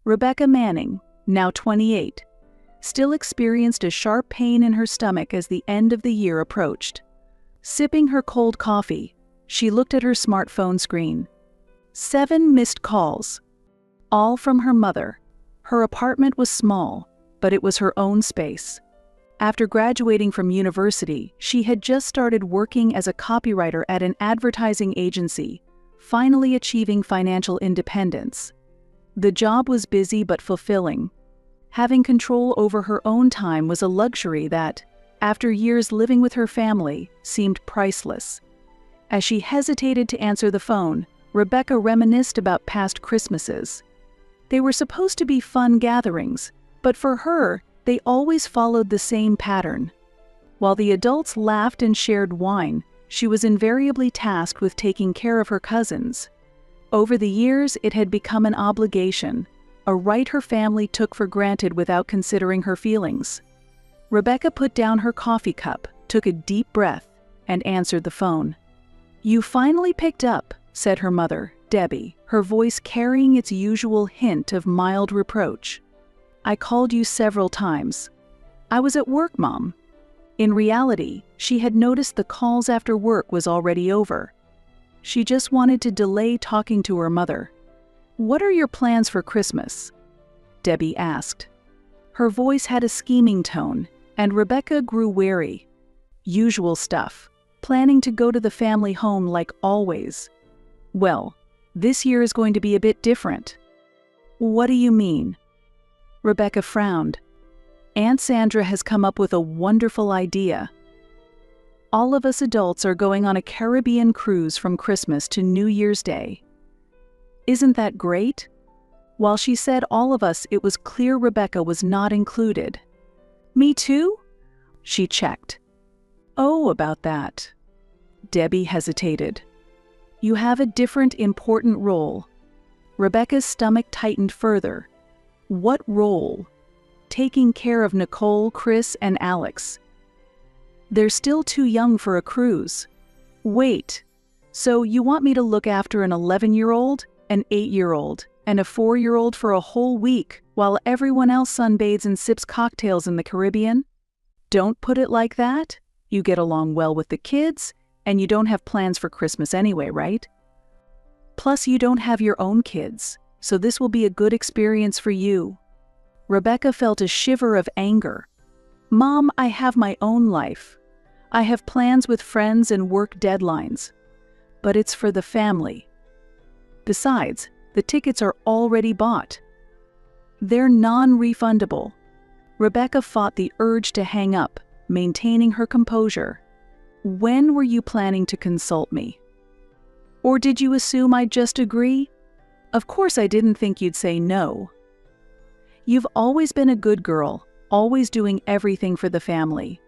Rebecca Manning, now 28, still experienced a sharp pain in her stomach as the end of the year approached. Sipping her cold coffee, she looked at her smartphone screen. 7 missed calls, all from her mother. Her apartment was small, but it was her own space. After graduating from university, she had just started working as a copywriter at an advertising agency, finally achieving financial independence. The job was busy but fulfilling. Having control over her own time was a luxury that, after years living with her family, seemed priceless. As she hesitated to answer the phone, Rebecca reminisced about past Christmases. They were supposed to be fun gatherings, but for her, they always followed the same pattern. While the adults laughed and shared wine, she was invariably tasked with taking care of her cousins. Over the years, it had become an obligation, a right her family took for granted without considering her feelings. Rebecca put down her coffee cup, took a deep breath, and answered the phone. "You finally picked up," said her mother, Debbie, her voice carrying its usual hint of mild reproach. "I called you several times." "I was at work, Mom." In reality, she had noticed the calls after work was already over. She just wanted to delay talking to her mother. "What are your plans for Christmas?" Debbie asked. Her voice had a scheming tone, and Rebecca grew wary. Usual stuff, planning to go to the family home like always. "Well, this year is going to be a bit different." "What do you mean?" Rebecca frowned. "Aunt Sandra has come up with a wonderful idea. All of us adults are going on a Caribbean cruise from Christmas to New Year's Day." "Isn't that great?" While she said all of us, it was clear Rebecca was not included. "Me too?" She checked. "Oh, about that." Debbie hesitated. "You have a different important role." Rebecca's stomach tightened further. What role? Taking care of Nicole, Chris, and Alex. They're still too young for a cruise. Wait, so you want me to look after an 11-year-old, an 8-year-old, and a 4-year-old for a whole week while everyone else sunbathes and sips cocktails in the Caribbean? Don't put it like that. You get along well with the kids, and you don't have plans for Christmas anyway, right? Plus, you don't have your own kids, so this will be a good experience for you. Rebecca felt a shiver of anger. "Mom, I have my own life. I have plans with friends and work deadlines. But it's for the family. Besides, the tickets are already bought. They're non-refundable." Rebecca fought the urge to hang up, maintaining her composure. "When were you planning to consult me? Or did you assume I'd just agree? Of course I didn't think you'd say no. You've always been a good girl, always doing everything for the family.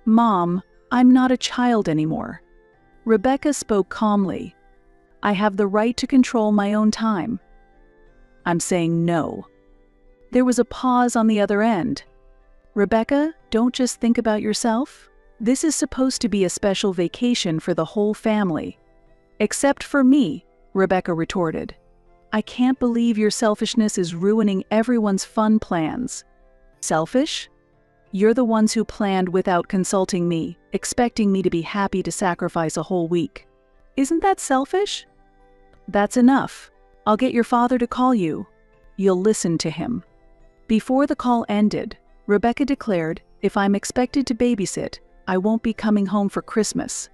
Mom, I'm not a child anymore." Rebecca spoke calmly. "I have the right to control my own time. I'm saying no." There was a pause on the other end. "Rebecca, don't just think about yourself. This is supposed to be a special vacation for the whole family." "Except for me," Rebecca retorted. "I can't believe your selfishness is ruining everyone's fun plans." "Selfish? You're the ones who planned without consulting me, expecting me to be happy to sacrifice a whole week. Isn't that selfish?" "That's enough. I'll get your father to call you. You'll listen to him." Before the call ended, Rebecca declared, "If I'm expected to babysit, I won't be coming home for Christmas."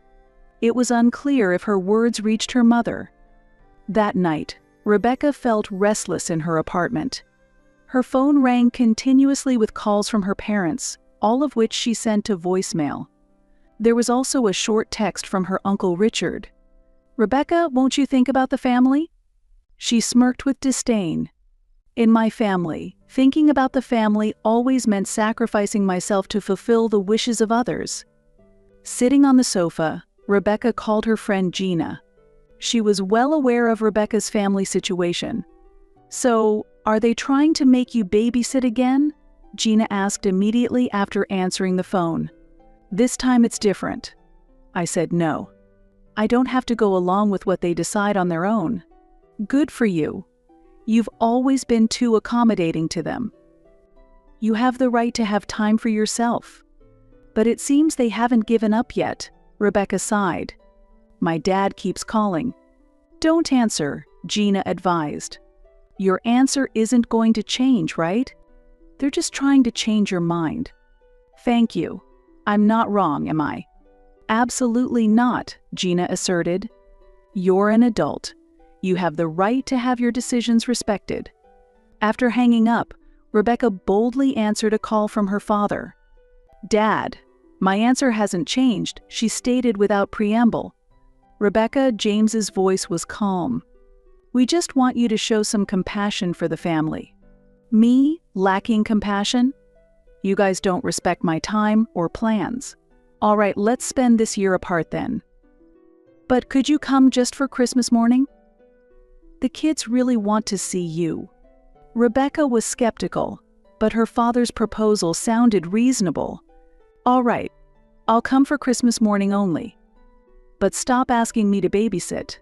It was unclear if her words reached her mother. That night, Rebecca felt restless in her apartment. Her phone rang continuously with calls from her parents, all of which she sent to voicemail. There was also a short text from her Uncle Richard. "Rebecca, won't you think about the family?" She smirked with disdain. "In my family, thinking about the family always meant sacrificing myself to fulfill the wishes of others." Sitting on the sofa, Rebecca called her friend Gina. She was well aware of Rebecca's family situation. "So, are they trying to make you babysit again?" Gina asked immediately after answering the phone. "This time it's different." I said no. "I don't have to go along with what they decide on their own." "Good for you. You've always been too accommodating to them. You have the right to have time for yourself. But it seems they haven't given up yet, Rebecca sighed. My dad keeps calling. Don't answer, Gina advised. Your answer isn't going to change, right? They're just trying to change your mind. Thank you. I'm not wrong, am I? Absolutely not, Gina asserted. You're an adult. You have the right to have your decisions respected. After hanging up, Rebecca boldly answered a call from her father. Dad, my answer hasn't changed, she stated without preamble. Rebecca, James's voice was calm. We just want you to show some compassion for the family. Me, lacking compassion? You guys don't respect my time or plans. All right, let's spend this year apart then. But could you come just for Christmas morning? The kids really want to see you. Rebecca was skeptical, but her father's proposal sounded reasonable. All right, I'll come for Christmas morning only. But stop asking me to babysit.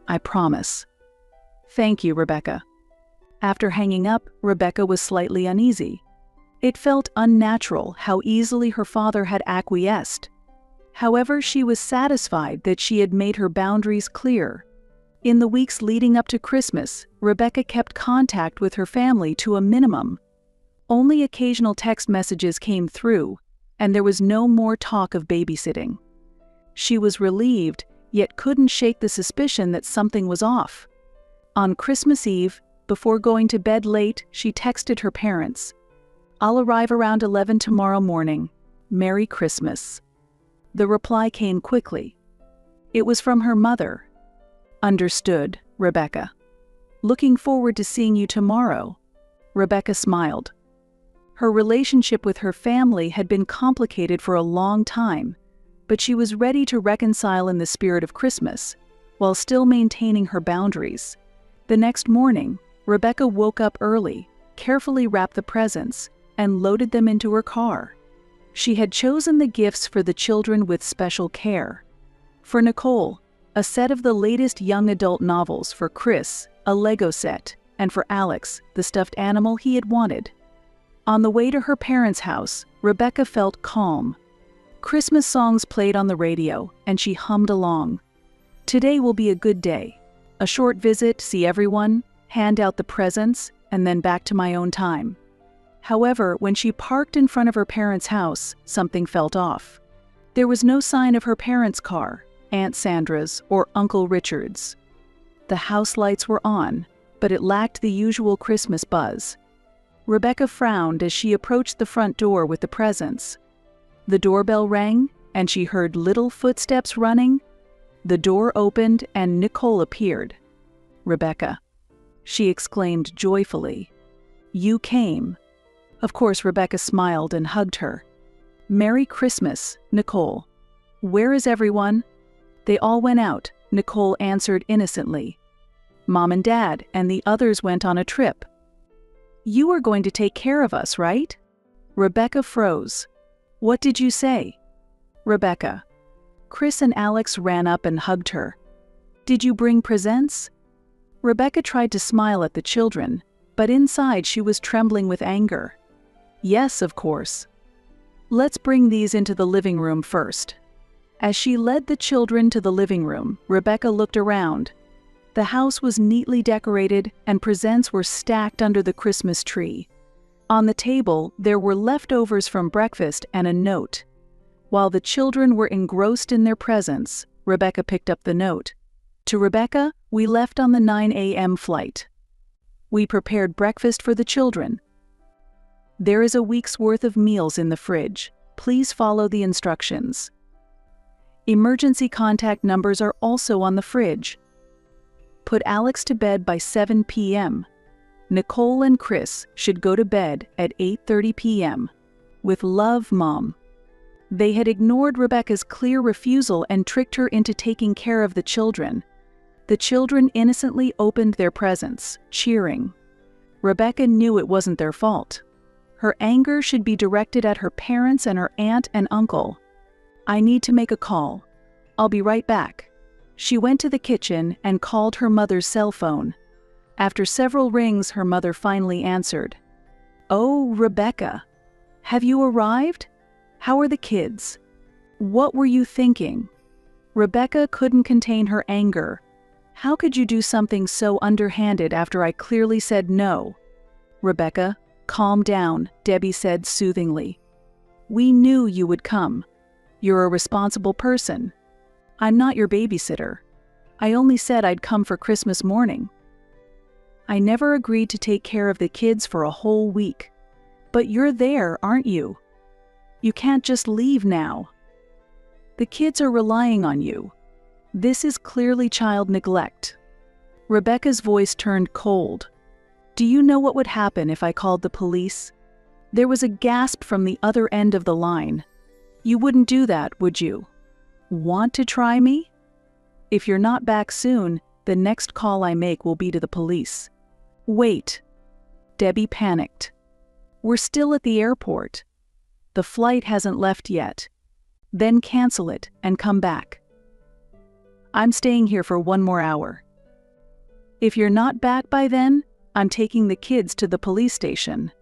I promise. Thank you, Rebecca. After hanging up, Rebecca was slightly uneasy. It felt unnatural how easily her father had acquiesced. However, she was satisfied that she had made her boundaries clear. In the weeks leading up to Christmas, Rebecca kept contact with her family to a minimum. Only occasional text messages came through, and there was no more talk of babysitting. She was relieved, yet couldn't shake the suspicion that something was off. On Christmas Eve, before going to bed late, she texted her parents. I'll arrive around 11 tomorrow morning. Merry Christmas. The reply came quickly. It was from her mother. Understood, Rebecca. Looking forward to seeing you tomorrow. Rebecca smiled. Her relationship with her family had been complicated for a long time, but she was ready to reconcile in the spirit of Christmas, while still maintaining her boundaries. The next morning, Rebecca woke up early, carefully wrapped the presents, and loaded them into her car. She had chosen the gifts for the children with special care. For Nicole, a set of the latest young adult novels; for Chris, a Lego set; and for Alex, the stuffed animal he had wanted. On the way to her parents' house, Rebecca felt calm. Christmas songs played on the radio, and she hummed along. Today will be a good day. A short visit, see everyone, hand out the presents, and then back to my own time. However, when she parked in front of her parents' house, something felt off. There was no sign of her parents' car, Aunt Sandra's, or Uncle Richard's. The house lights were on, but it lacked the usual Christmas buzz. Rebecca frowned as she approached the front door with the presents. The doorbell rang, and she heard little footsteps running. The door opened, and Nicole appeared. Rebecca, she exclaimed joyfully. You came. Of course, Rebecca smiled and hugged her. Merry Christmas, Nicole. Where is everyone? They all went out, Nicole answered innocently. Mom and Dad and the others went on a trip. You are going to take care of us, right? Rebecca froze. What did you say? Rebecca. Chris and Alex ran up and hugged her. Did you bring presents? Rebecca tried to smile at the children, but inside she was trembling with anger. Yes, of course. Let's bring these into the living room first. As she led the children to the living room, Rebecca looked around. The house was neatly decorated and presents were stacked under the Christmas tree. On the table, there were leftovers from breakfast and a note. While the children were engrossed in their presents, Rebecca picked up the note. To Rebecca, we left on the 9 a.m. flight. We prepared breakfast for the children. There is a week's worth of meals in the fridge. Please follow the instructions. Emergency contact numbers are also on the fridge. Put Alex to bed by 7 p.m. Nicole and Chris should go to bed at 8:30 p.m. With love, Mom. They had ignored Rebecca's clear refusal and tricked her into taking care of the children. The children innocently opened their presents, cheering. Rebecca knew it wasn't their fault. Her anger should be directed at her parents and her aunt and uncle. I need to make a call. I'll be right back. She went to the kitchen and called her mother's cell phone. After several rings, her mother finally answered. "Oh, Rebecca, have you arrived? How are the kids? What were you thinking?" Rebecca couldn't contain her anger. "How could you do something so underhanded after I clearly said no?" "Rebecca, calm down," Debbie said soothingly. "We knew you would come. You're a responsible person. I'm not your babysitter. I only said I'd come for Christmas morning. I never agreed to take care of the kids for a whole week. But you're there, aren't you? You can't just leave now. The kids are relying on you. This is clearly child neglect." Rebecca's voice turned cold. "Do you know what would happen if I called the police?" There was a gasp from the other end of the line. "You wouldn't do that, would you? Want to try me? If you're not back soon, the next call I make will be to the police." "Wait." Debbie panicked. "We're still at the airport. The flight hasn't left yet. Then cancel it and come back. I'm staying here for 1 more hour. If you're not back by then, I'm taking the kids to the police station."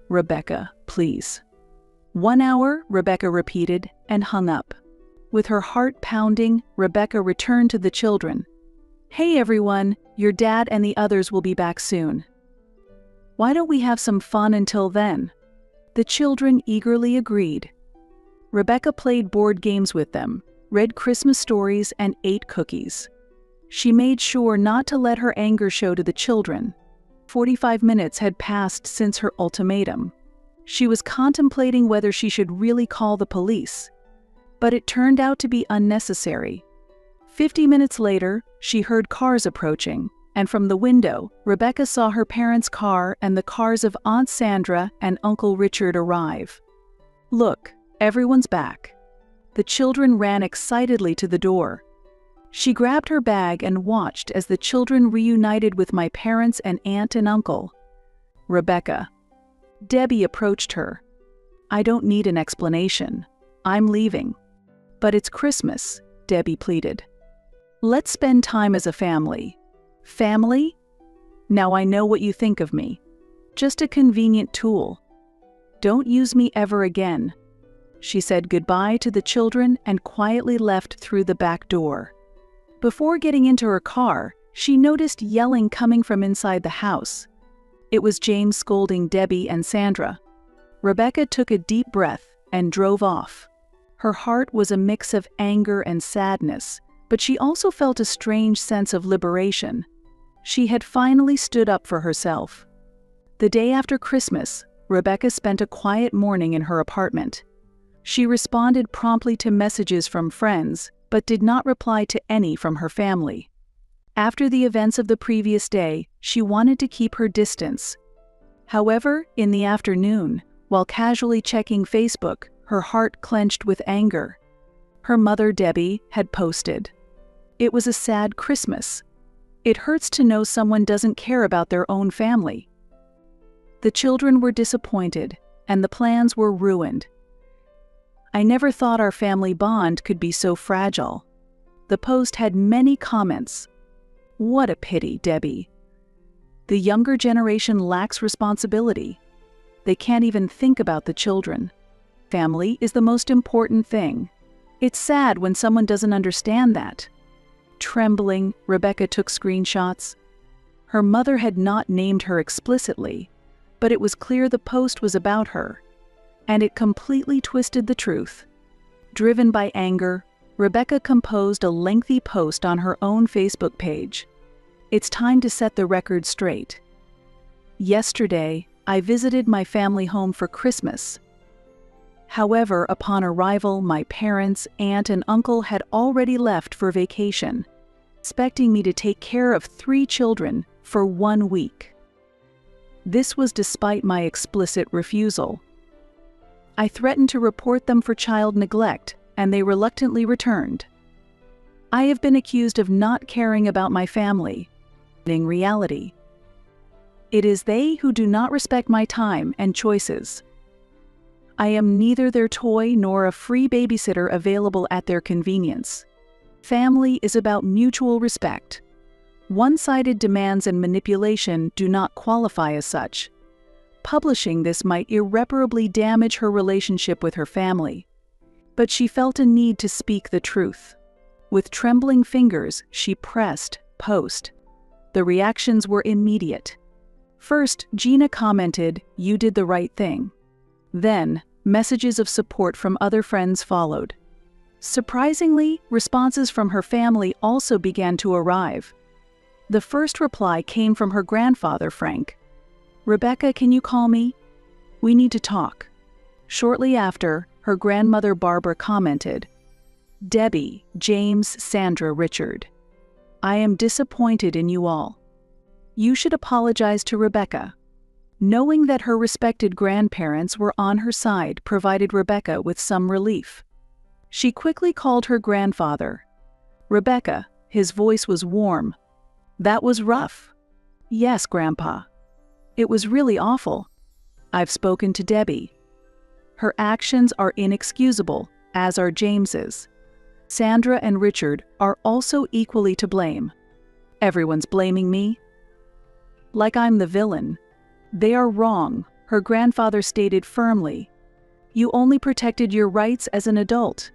"Rebecca, please." 1 hour, Rebecca repeated and hung up. With her heart pounding, Rebecca returned to the children. "Hey everyone, your dad and the others will be back soon. Why don't we have some fun until then?" The children eagerly agreed. Rebecca played board games with them, read Christmas stories, and ate cookies. She made sure not to let her anger show to the children. 45 minutes had passed since her ultimatum. She was contemplating whether she should really call the police. But it turned out to be unnecessary. 50 minutes later, she heard cars approaching, and from the window, Rebecca saw her parents' car and the cars of Aunt Sandra and Uncle Richard arrive. "Look, everyone's back." The children ran excitedly to the door. She grabbed her bag and watched as the children reunited with my parents and aunt and uncle. "Rebecca." Debbie approached her. "I don't need an explanation. I'm leaving." "But it's Christmas," Debbie pleaded. "Let's spend time as a family." "Family? Now I know what you think of me. Just a convenient tool. Don't use me ever again." She said goodbye to the children and quietly left through the back door. Before getting into her car, she noticed yelling coming from inside the house. It was James scolding Debbie and Sandra. Rebecca took a deep breath and drove off. Her heart was a mix of anger and sadness, but she also felt a strange sense of liberation. She had finally stood up for herself. The day after Christmas, Rebecca spent a quiet morning in her apartment. She responded promptly to messages from friends, but did not reply to any from her family. After the events of the previous day, she wanted to keep her distance. However, in the afternoon, while casually checking Facebook, her heart clenched with anger. Her mother, Debbie, had posted, "It was a sad Christmas. It hurts to know someone doesn't care about their own family." The children were disappointed, and the plans were ruined. "I never thought our family bond could be so fragile." The post had many comments. "What a pity, Debbie. The younger generation lacks responsibility. They can't even think about the children. Family is the most important thing. It's sad when someone doesn't understand that." Trembling, Rebecca took screenshots. Her mother had not named her explicitly, but it was clear the post was about her, and it completely twisted the truth. Driven by anger, Rebecca composed a lengthy post on her own Facebook page. "It's time to set the record straight. Yesterday, I visited my family home for Christmas. However, upon arrival, my parents, aunt, and uncle had already left for vacation, expecting me to take care of 3 children for 1 week. This was despite my explicit refusal. I threatened to report them for child neglect, and they reluctantly returned. I have been accused of not caring about my family. In reality, it is they who do not respect my time and choices. I am neither their toy nor a free babysitter available at their convenience. Family is about mutual respect. One-sided demands and manipulation do not qualify as such. Publishing this might irreparably damage her relationship with her family. But she felt a need to speak the truth. With trembling fingers, she pressed post. The reactions were immediate. First, Gina commented, "You did the right thing." Then, messages of support from other friends followed. Surprisingly, responses from her family also began to arrive. The first reply came from her grandfather, Frank. "Rebecca, can you call me? We need to talk." Shortly after, her grandmother Barbara commented, "Debbie, James, Sandra, Richard. I am disappointed in you all. You should apologize to Rebecca." Knowing that her respected grandparents were on her side provided Rebecca with some relief. She quickly called her grandfather. "Rebecca," his voice was warm. "That was rough." "Yes, Grandpa. It was really awful. I've spoken to Debbie. Her actions are inexcusable, as are James's. Sandra and Richard are also equally to blame. Everyone's blaming me. Like I'm the villain. They are wrong," her grandfather stated firmly. "You only protected your rights as an adult."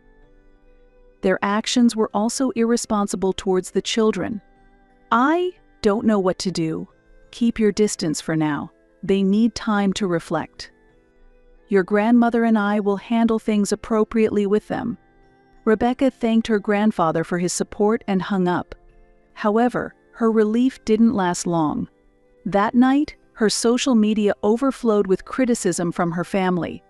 Their actions were also irresponsible towards the children. "I don't know what to do. Keep your distance for now. They need time to reflect. Your grandmother and I will handle things appropriately with them." Rebecca thanked her grandfather for his support and hung up. However, her relief didn't last long. That night, her social media overflowed with criticism from her family.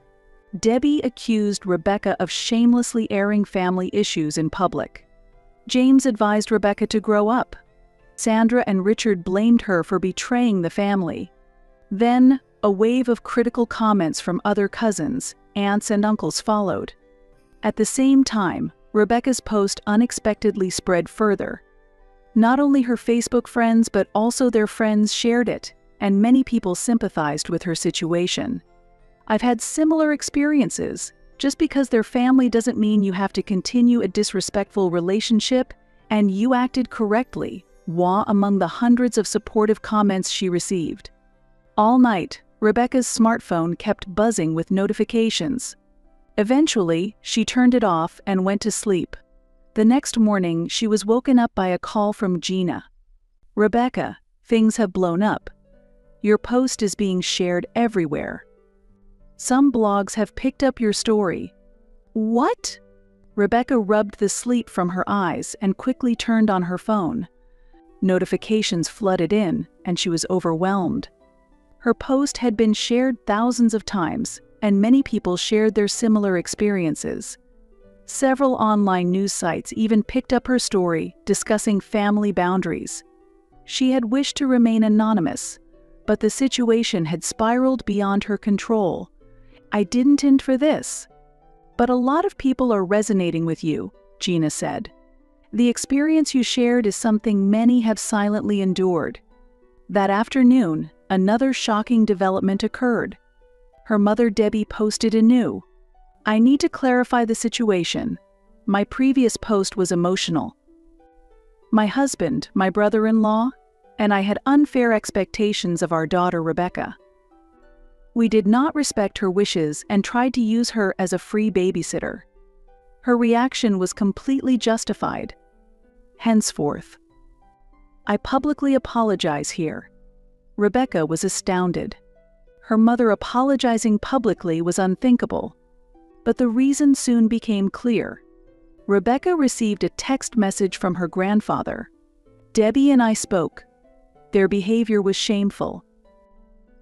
Debbie accused Rebecca of shamelessly airing family issues in public. James advised Rebecca to grow up. Sandra and Richard blamed her for betraying the family. Then, a wave of critical comments from other cousins, aunts, and uncles followed. At the same time, Rebecca's post unexpectedly spread further. Not only her Facebook friends but also their friends shared it, and many people sympathized with her situation. "I've had similar experiences. Just because they're family doesn't mean you have to continue a disrespectful relationship, and you acted correctly," were among the hundreds of supportive comments she received. All night, Rebecca's smartphone kept buzzing with notifications. Eventually, she turned it off and went to sleep. The next morning, she was woken up by a call from Gina. "Rebecca, things have blown up. Your post is being shared everywhere. Some blogs have picked up your story." "What?" Rebecca rubbed the sleep from her eyes and quickly turned on her phone. Notifications flooded in, and she was overwhelmed. Her post had been shared thousands of times, and many people shared their similar experiences. Several online news sites even picked up her story, discussing family boundaries. She had wished to remain anonymous, but the situation had spiraled beyond her control. "I didn't intend for this." "But a lot of people are resonating with you," Gina said. "The experience you shared is something many have silently endured." That afternoon, another shocking development occurred. Her mother Debbie posted anew. "I need to clarify the situation. My previous post was emotional. My husband, my brother-in-law, and I had unfair expectations of our daughter Rebecca. We did not respect her wishes and tried to use her as a free babysitter. Her reaction was completely justified. Henceforth, I publicly apologize here." Rebecca was astounded. Her mother apologizing publicly was unthinkable. But the reason soon became clear. Rebecca received a text message from her grandfather. "Debbie and I spoke. Their behavior was shameful.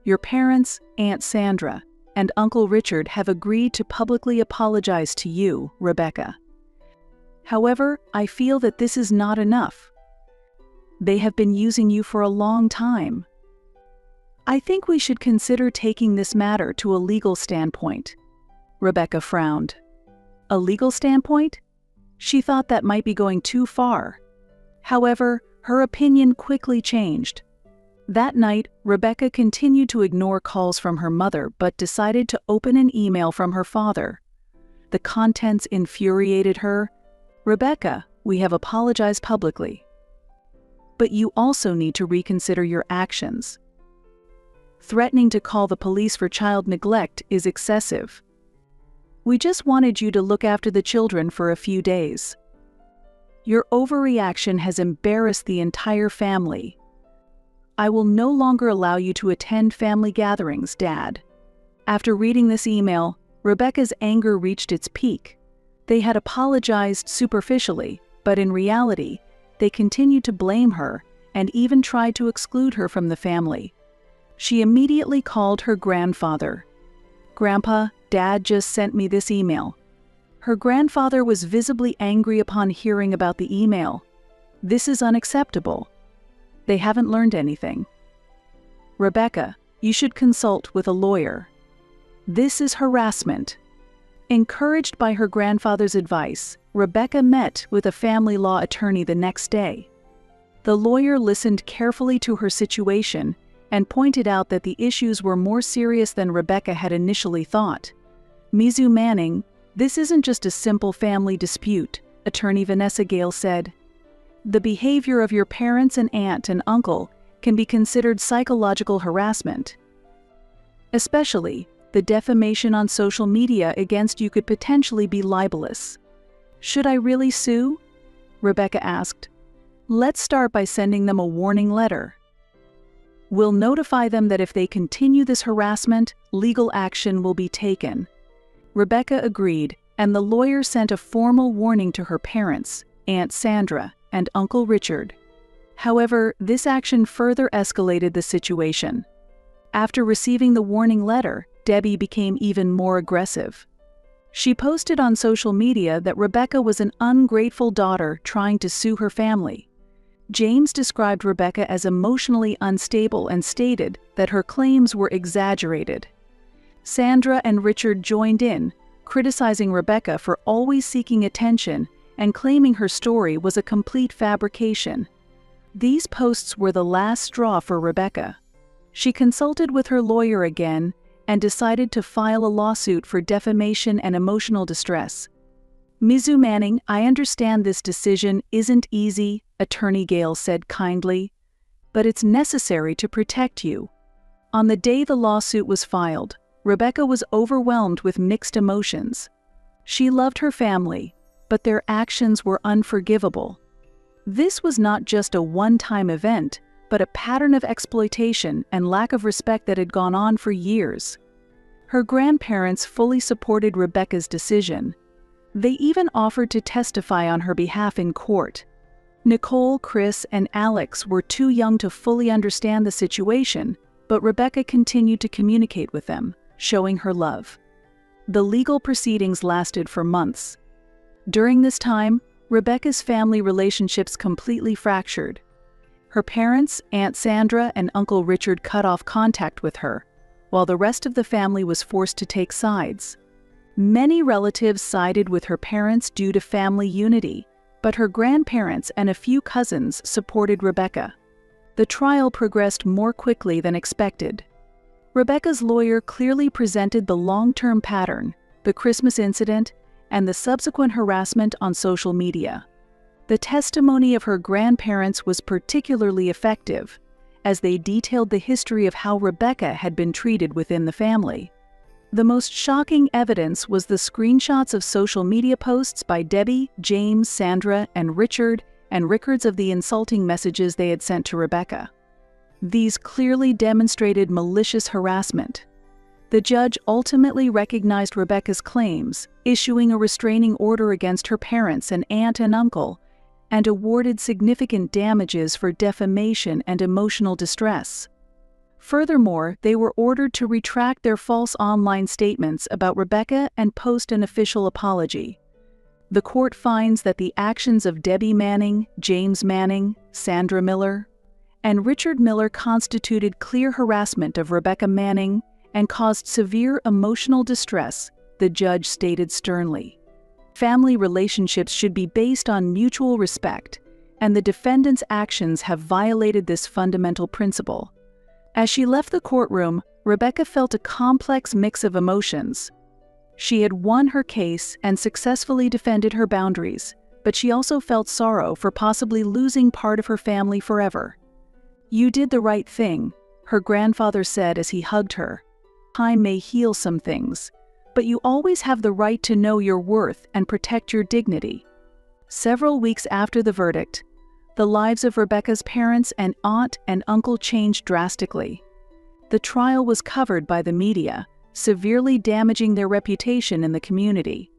Your parents, Aunt Sandra, and Uncle Richard have agreed to publicly apologize to you, Rebecca. However, I feel that this is not enough. They have been using you for a long time. I think we should consider taking this matter to a legal standpoint." Rebecca frowned. A legal standpoint? She thought that might be going too far. However, her opinion quickly changed. That night, Rebecca continued to ignore calls from her mother but decided to open an email from her father. The contents infuriated her. "Rebecca, we have apologized publicly. But you also need to reconsider your actions. Threatening to call the police for child neglect is excessive. We just wanted you to look after the children for a few days. Your overreaction has embarrassed the entire family. I will no longer allow you to attend family gatherings, Dad. After reading this email, Rebecca's anger reached its peak. They had apologized superficially, but in reality, they continued to blame her and even tried to exclude her from the family. She immediately called her grandfather. "Grandpa, Dad just sent me this email." Her grandfather was visibly angry upon hearing about the email. "This is unacceptable. They haven't learned anything. Rebecca, you should consult with a lawyer. This is harassment." Encouraged by her grandfather's advice, Rebecca met with a family law attorney the next day. The lawyer listened carefully to her situation and pointed out that the issues were more serious than Rebecca had initially thought. "Ms. Manning, this isn't just a simple family dispute," attorney Vanessa Gale said. "The behavior of your parents and aunt and uncle can be considered psychological harassment. Especially, the defamation on social media against you could potentially be libelous." "Should I really sue?" Rebecca asked. "Let's start by sending them a warning letter. We'll notify them that if they continue this harassment, legal action will be taken." Rebecca agreed, and the lawyer sent a formal warning to her parents, Aunt Sandra, and Uncle Richard. However, this action further escalated the situation. After receiving the warning letter, Debbie became even more aggressive. She posted on social media that Rebecca was an ungrateful daughter trying to sue her family. James described Rebecca as emotionally unstable and stated that her claims were exaggerated. Sandra and Richard joined in, criticizing Rebecca for always seeking attention and claiming her story was a complete fabrication. These posts were the last straw for Rebecca. She consulted with her lawyer again and decided to file a lawsuit for defamation and emotional distress. "Ms. Manning, I understand this decision isn't easy," Attorney Gale said kindly, "but it's necessary to protect you." On the day the lawsuit was filed, Rebecca was overwhelmed with mixed emotions. She loved her family, but their actions were unforgivable. This was not just a one-time event, but a pattern of exploitation and lack of respect that had gone on for years. Her grandparents fully supported Rebecca's decision. They even offered to testify on her behalf in court. Nicole, Chris, and Alex were too young to fully understand the situation, but Rebecca continued to communicate with them, showing her love. The legal proceedings lasted for months. During this time, Rebecca's family relationships completely fractured. Her parents, Aunt Sandra, and Uncle Richard cut off contact with her, while the rest of the family was forced to take sides. Many relatives sided with her parents due to family unity, but her grandparents and a few cousins supported Rebecca. The trial progressed more quickly than expected. Rebecca's lawyer clearly presented the long-term pattern, the Christmas incident, and the subsequent harassment on social media. The testimony of her grandparents was particularly effective, as they detailed the history of how Rebecca had been treated within the family. The most shocking evidence was the screenshots of social media posts by Debbie, James, Sandra, and Richard, and records of the insulting messages they had sent to Rebecca. These clearly demonstrated malicious harassment. The judge ultimately recognized Rebecca's claims, issuing a restraining order against her parents and aunt and uncle, and awarded significant damages for defamation and emotional distress. Furthermore, they were ordered to retract their false online statements about Rebecca and post an official apology. The court finds that the actions of Debbie Manning, James Manning, Sandra Miller, and Richard Miller constituted clear harassment of Rebecca Manning and caused severe emotional distress, the judge stated sternly. Family relationships should be based on mutual respect, and the defendant's actions have violated this fundamental principle. As she left the courtroom, Rebecca felt a complex mix of emotions. She had won her case and successfully defended her boundaries, but she also felt sorrow for possibly losing part of her family forever. "You did the right thing," her grandfather said as he hugged her. "Time may heal some things, but you always have the right to know your worth and protect your dignity." Several weeks after the verdict, the lives of Rebecca's parents and aunt and uncle changed drastically. The trial was covered by the media, severely damaging their reputation in the community.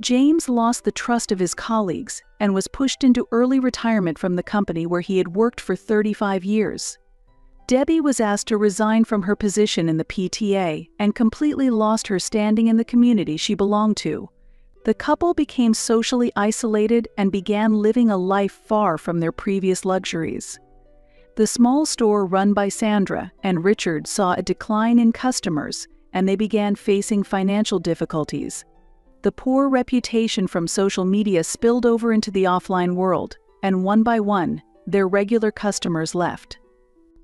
James lost the trust of his colleagues and was pushed into early retirement from the company where he had worked for 35 years. Debbie was asked to resign from her position in the PTA and completely lost her standing in the community she belonged to. The couple became socially isolated and began living a life far from their previous luxuries. The small store run by Sandra and Richard saw a decline in customers, and they began facing financial difficulties. The poor reputation from social media spilled over into the offline world, and one by one, their regular customers left.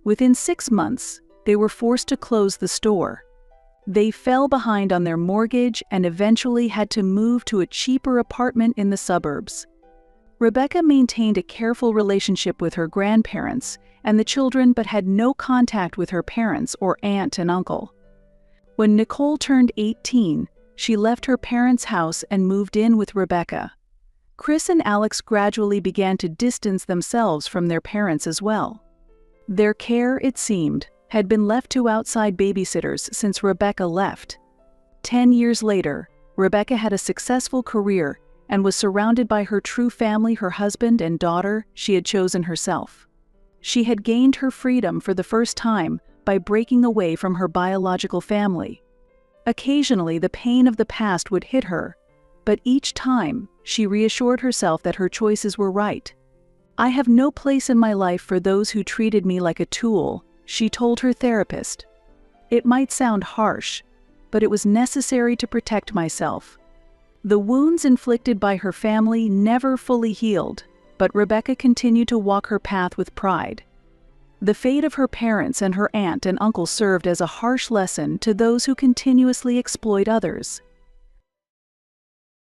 Within 6 months, they were forced to close the store. They fell behind on their mortgage and eventually had to move to a cheaper apartment in the suburbs. Rebecca maintained a careful relationship with her grandparents and the children, but had no contact with her parents or aunt and uncle. When Nicole turned 18, she left her parents' house and moved in with Rebecca. Chris and Alex gradually began to distance themselves from their parents as well. Their care, it seemed, had been left to outside babysitters since Rebecca left. 10 years later, Rebecca had a successful career and was surrounded by her true family, her husband and daughter she had chosen herself. She had gained her freedom for the first time by breaking away from her biological family. Occasionally, the pain of the past would hit her, but each time, she reassured herself that her choices were right. "I have no place in my life for those who treated me like a tool," she told her therapist. "It might sound harsh, but it was necessary to protect myself." The wounds inflicted by her family never fully healed, but Rebecca continued to walk her path with pride. The fate of her parents and her aunt and uncle served as a harsh lesson to those who continuously exploit others.